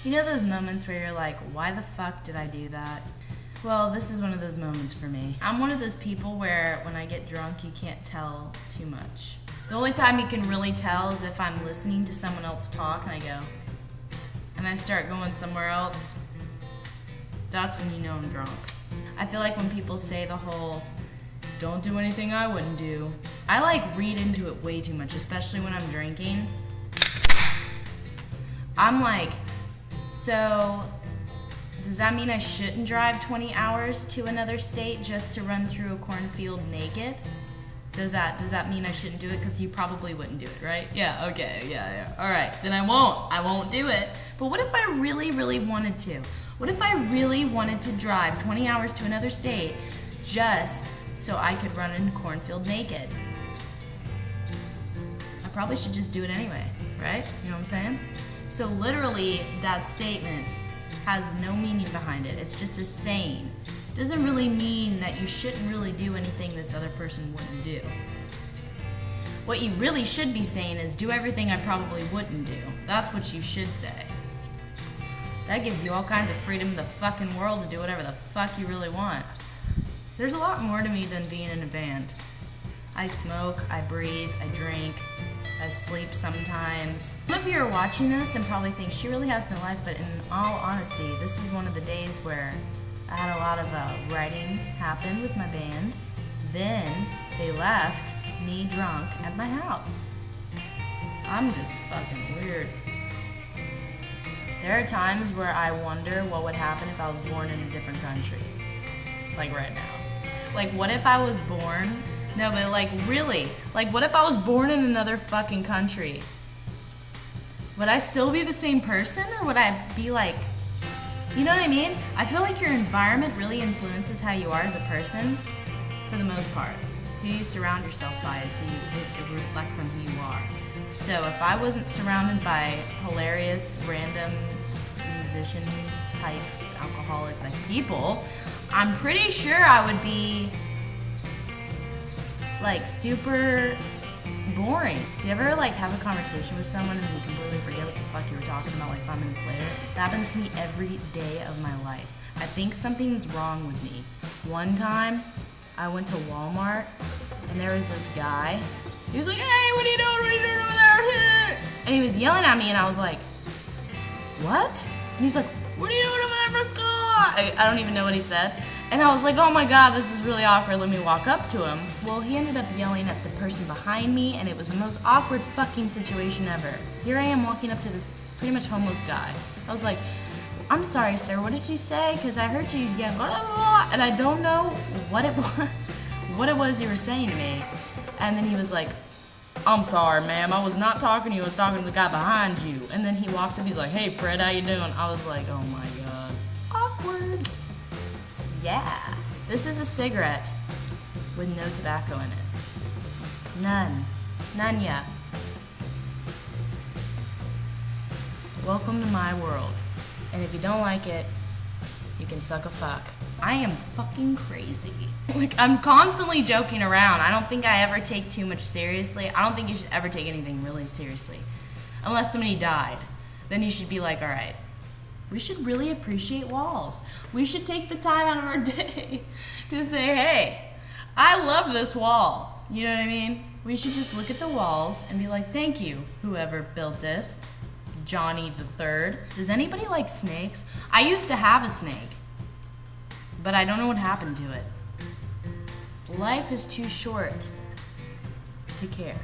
You know those moments where you're like, why the fuck did I do that? Well, this is one of those moments for me. I'm one of those people where when I get drunk, you can't tell too much. The only time you can really tell is if I'm listening to someone else talk and I go, and I start going somewhere else. That's when you know I'm drunk. I feel like when people say the whole, don't do anything I wouldn't do, I like read into it way too much, especially when I'm drinking. I'm like, so does that mean I shouldn't drive 20 hours to another state just to run through a cornfield naked? Does that mean I shouldn't do it? Because you probably wouldn't do it, right? Yeah, okay, yeah. All right, then I won't do it. But what if I really, really wanted to? What if I really wanted to drive 20 hours to another state just so I could run in a cornfield naked? I probably should just do it anyway, right? You know what I'm saying? So literally, that statement has no meaning behind it. It's just a saying. Doesn't really mean that you shouldn't really do anything this other person wouldn't do. What you really should be saying is do everything I probably wouldn't do. That's what you should say. That gives you all kinds of freedom in the fucking world to do whatever the fuck you really want. There's a lot more to me than being in a band. I smoke, I breathe, I drink, I sleep sometimes. Some of you are watching this and probably think she really has no life, but in all honesty, this is one of the days where I had a lot of writing happen with my band. Then they left me drunk at my house. I'm just fucking weird. There are times where I wonder what would happen if I was born in a different country. Like right now. Like what if I was born... No, but like really, like what if I was born in another fucking country? Would I still be the same person, or would I be like, you know what I mean? I feel like your environment really influences how you are as a person, for the most part. Who you surround yourself by is it reflects on who you are. So if I wasn't surrounded by hilarious, random musician type, alcoholic like people, I'm pretty sure I would be like super boring. Do you ever like have a conversation with someone and then you completely forget what the fuck you were talking about like 5 minutes later? That happens to me every day of my life. I think something's wrong with me. One time I went to Walmart and there was this guy. He was like, hey, what are you doing? What are you doing over there? And he was yelling at me and I was like, what? And he's like, what are you doing over there? I don't even know what he said. And I was like, oh my god, this is really awkward. Let me walk up to him. Well, he ended up yelling at the person behind me, and it was the most awkward fucking situation ever. Here I am walking up to this pretty much homeless guy. I was like, I'm sorry, sir, what did you say? Because I heard you yell, blah, blah, blah, and I don't know what it was you were saying to me. And then he was like, I'm sorry, ma'am, I was not talking to you, I was talking to the guy behind you. And then he walked up, he's like, hey, Fred, how you doing? I was like, oh my god. Awkward. Yeah. This is a cigarette with no tobacco in it. None. None yet. Welcome to my world. And if you don't like it, you can suck a fuck. I am fucking crazy. Like, I'm constantly joking around. I don't think I ever take too much seriously. I don't think you should ever take anything really seriously. Unless somebody died. Then you should be like, alright, we should really appreciate walls. We should take the time out of our day to say, hey, I love this wall. You know what I mean? We should just look at the walls and be like, thank you, whoever built this. Johnny the Third. Does anybody like snakes? I used to have a snake, but I don't know what happened to it. Life is too short to care.